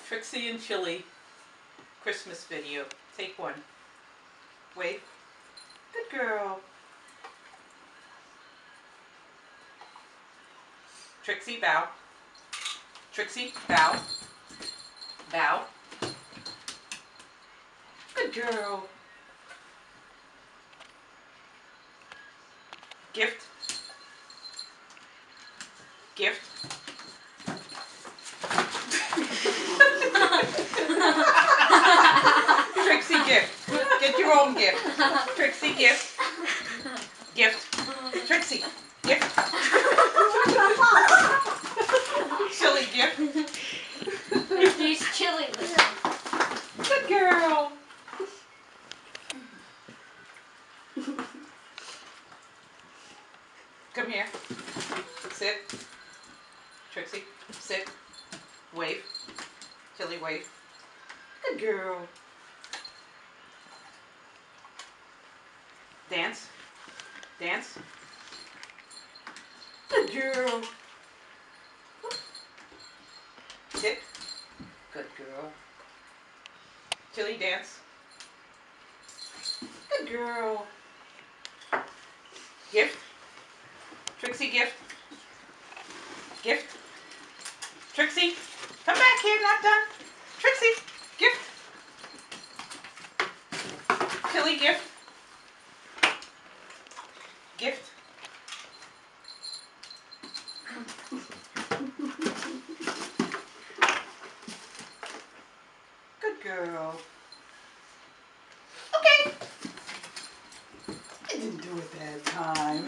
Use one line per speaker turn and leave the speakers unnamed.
Trixie and Chili Christmas video. Take one. Wait. Good girl. Trixie, bow. Trixie, bow. Bow. Good girl. Gift. Gift. Trixie, gift. Get your own gift. Trixie, gift. Gift. Trixie, gift. Chili, gift.
He's chilly with him.
Good girl. Come here. Sit. Trixie, sit. Wave. Chili, wave. Good girl. Dance. Dance. Good girl. Sit. Good girl. Chili, dance. Good girl. Gift. Trixie, gift. Gift. Trixie, come back here, not done. Trixie, gift. Chili, gift. Gift. Good girl. Okay. I didn't do it that time.